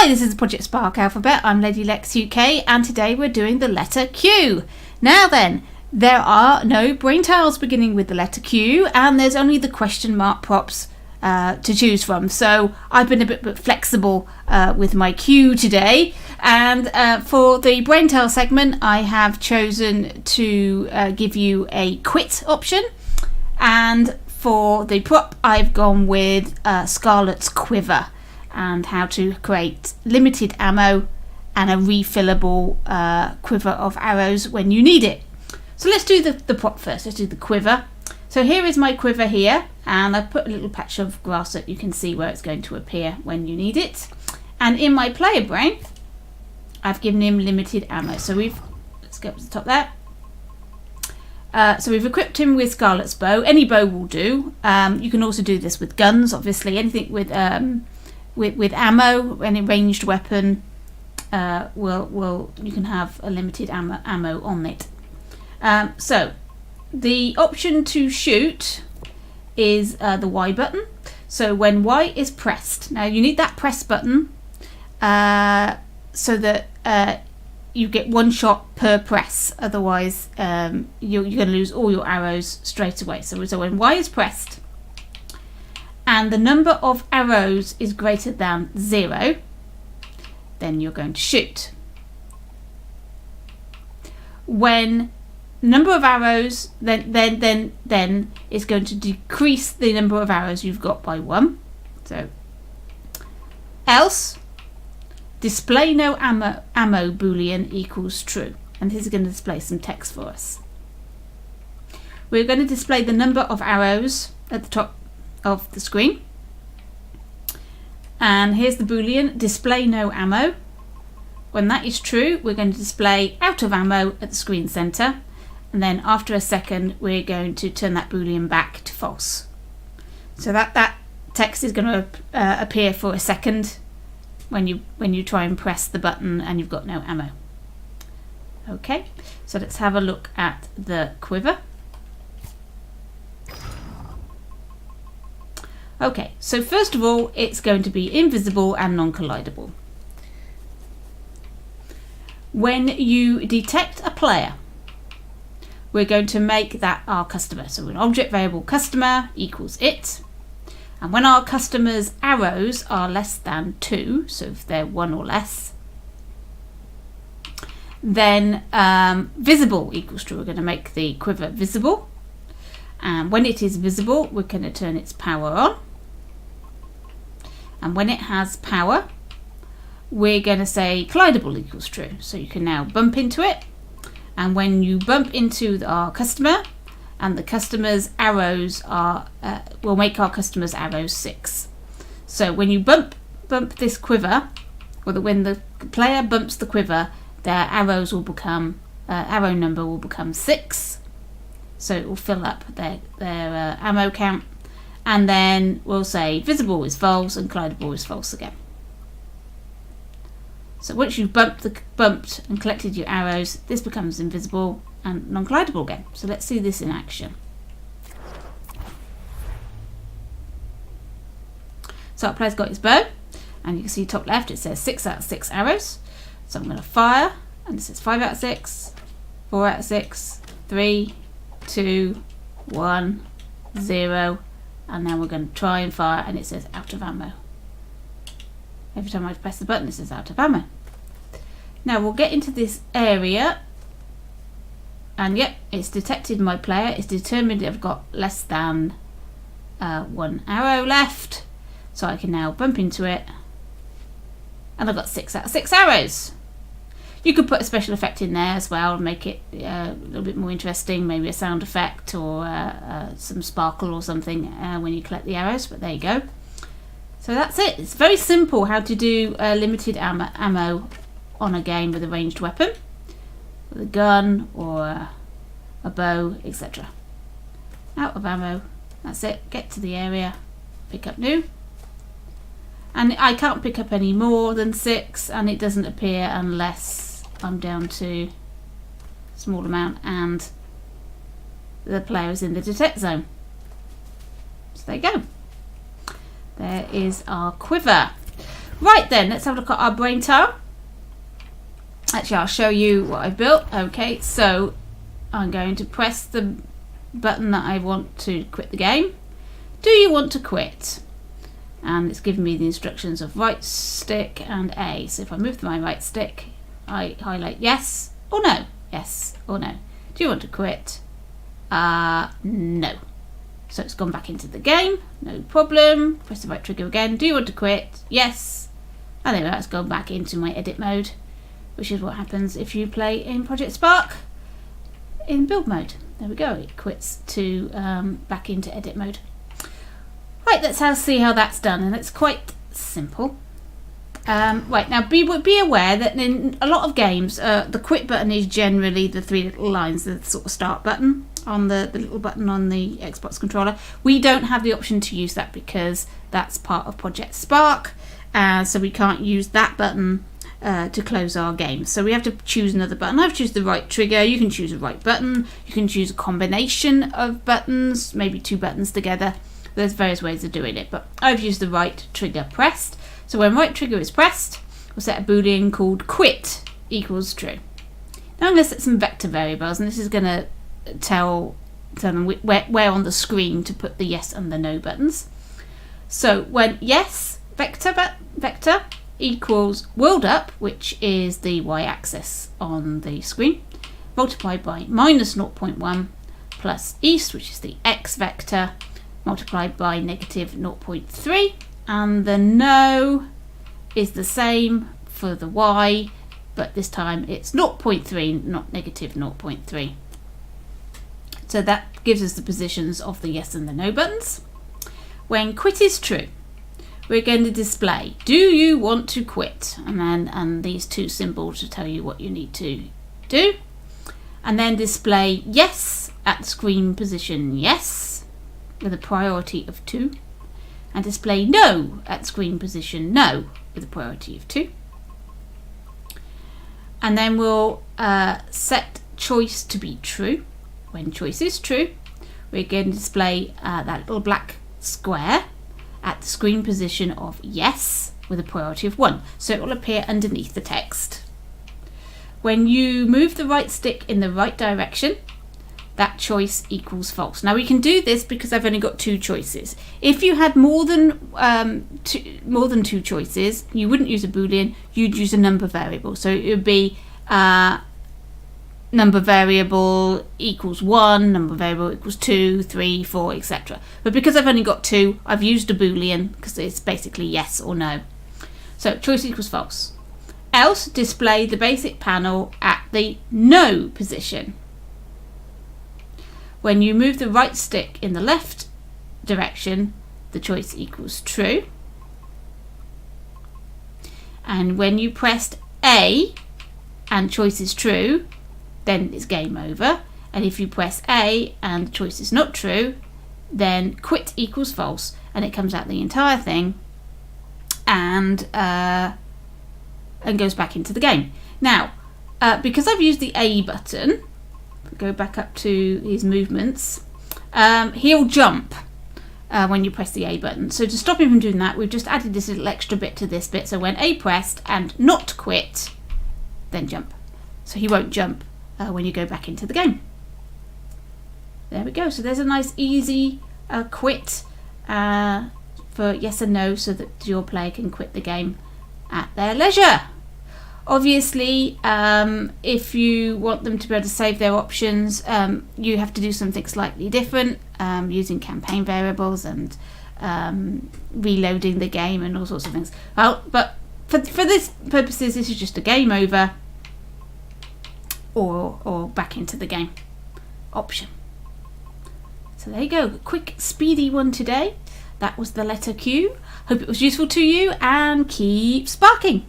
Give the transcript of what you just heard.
Hi, this is Project Spark Alphabet. I'm Lady Lex UK, and today we're doing the letter Q. Now then, there are no brain tiles beginning with the letter Q, and there's only the question mark props to choose from. So I've been a bit flexible with my Q today, and for the brain tile segment, I have chosen to give you a quit option, and for the prop, I've gone with Scarlet's quiver, and how to create limited ammo and a refillable quiver of arrows when you need it. So let's do the prop first. Let's do the quiver. So here is my quiver here, and I've put a little patch of grass so you can see where it's going to appear when you need it. And in my player brain, I've given him limited ammo. So let's go up to the top there. So we've equipped him with Scarlet's bow. Any bow will do. You can also do this with guns, obviously. Anything with ammo, any ranged weapon, you can have a limited ammo on it. So the option to shoot is the Y button. So when Y is pressed, now you need that press button so that you get one shot per press. Otherwise, you're going to lose all your arrows straight away. So when Y is pressed, and the number of arrows is greater than 0, then you're going to shoot. When the number of arrows, then it's going to decrease the number of arrows you've got by 1. So, else, display no ammo boolean equals true. And this is going to display some text for us. We're going to display the number of arrows at the top of the screen, and here's the boolean, display no ammo. When that is true, we're going to display out of ammo at the screen center, and then after a second we're going to turn that boolean back to false. So that text is going to appear for a second when you try and press the button and you've got no ammo. Okay, so let's have a look at the quiver. Okay, so first of all, it's going to be invisible and non-collidable. When you detect a player, we're going to make that our customer. So an object variable customer equals it. And when our customer's arrows are less than 2, so if they're 1 or less, then visible equals true. We're going to make the quiver visible. And when it is visible, we're going to turn its power on. And when it has power, we're going to say collidable equals true. So you can now bump into it. And when you bump into our customer, and the customer's arrows will make our customer's arrows 6. So when you bump this quiver, or when the player bumps the quiver, their arrows will become, arrow number will become 6. So it will fill up their ammo count, and then we'll say visible is false and collidable is false again. So once you've bumped and collected your arrows, this becomes invisible and non-collidable again. So let's see this in action. So our player's got his bow, and you can see top left it says 6 out of 6 arrows. So I'm going to fire, and it says 5 out of 6, 4 out of 6, 3, 2, 1, 0, and now we're going to try and fire, and it says out of ammo. Every time I press the button, it says out of ammo. Now we'll get into this area, and yep, it's detected my player. It's determined I've got less than 1 arrow left, so I can now bump into it, and I've got 6 out of 6 arrows. You could put a special effect in there as well and make it a little bit more interesting, maybe a sound effect or some sparkle or something when you collect the arrows, but there you go. So that's it. It's very simple how to do limited ammo on a game with a ranged weapon, with a gun or a bow, etc. Out of ammo, that's it. Get to the area, pick up new. And I can't pick up any more than 6, and it doesn't appear unless I'm down to a small amount and the player is in the detect zone. So there you go. There is our quiver. Right then, let's have a look at our brain tile. Actually, I'll show you what I've built. Okay, so I'm going to press the button that I want to quit the game. Do you want to quit? And it's giving me the instructions of right stick and A. So if I move my right stick, I highlight yes or no. Yes or no. Do you want to quit? No. So it's gone back into the game. No problem. Press the right trigger again. Do you want to quit? Yes. And then that's gone back into my edit mode, which is what happens if you play in Project Spark in build mode. There we go. It quits to back into edit mode. Right, let's see how that's done, and it's quite simple. Right, now be aware that in a lot of games, the quit button is generally the three little lines, the sort of start button on the little button on the Xbox controller. We don't have the option to use that because that's part of Project Spark, so we can't use that button to close our game. So we have to choose another button. I've chosen the right trigger. You can choose a right button. You can choose a combination of buttons, maybe two buttons together. There's various ways of doing it, but I've used the right trigger pressed. So when right trigger is pressed, we'll set a boolean called quit equals true. Now I'm going to set some vector variables, and this is going to tell them where on the screen to put the yes and the no buttons. So when yes vector equals world up, which is the y-axis on the screen, multiplied by minus 0.1 plus east, which is the x vector, multiplied by negative 0.3, and the no is the same for the y, but this time it's 0.3, not negative 0.3. So that gives us the positions of the yes and the no buttons. When quit is true, we're going to display do you want to quit, and these two symbols to tell you what you need to do, and then display yes at the screen position yes with a priority of 2, and display no at screen position no with a priority of 2. And then we'll set choice to be true. When choice is true, we're going to display that little black square at the screen position of yes with a priority of 1. So it will appear underneath the text. When you move the right stick in the right direction, that choice equals false. Now we can do this because I've only got 2 choices. If you had more than two choices, you wouldn't use a boolean, you'd use a number variable. So it would be number variable equals 1, number variable equals 2, 3, 4, etc. But because I've only got 2, I've used a boolean because it's basically yes or no. So choice equals false. Else display the basic panel at the no position. When you move the right stick in the left direction, the choice equals true. And when you pressed A and choice is true, then it's game over. And if you press A and the choice is not true, then quit equals false, and it comes out the entire thing and goes back into the game. Now, because I've used the A button, go back up to his movements, he'll jump when you press the A button. So to stop him from doing that, we've just added this little extra bit to this bit. So when A pressed and not quit, then jump. So he won't jump when you go back into the game. There we go. So there's a nice easy quit for yes and no, so that your player can quit the game at their leisure. Obviously, if you want them to be able to save their options, you have to do something slightly different, using campaign variables and reloading the game and all sorts of things. Well, but for this purposes, this is just a game over or back into the game option. So there you go, quick, speedy one today. That was the letter Q. Hope it was useful to you, and keep sparking.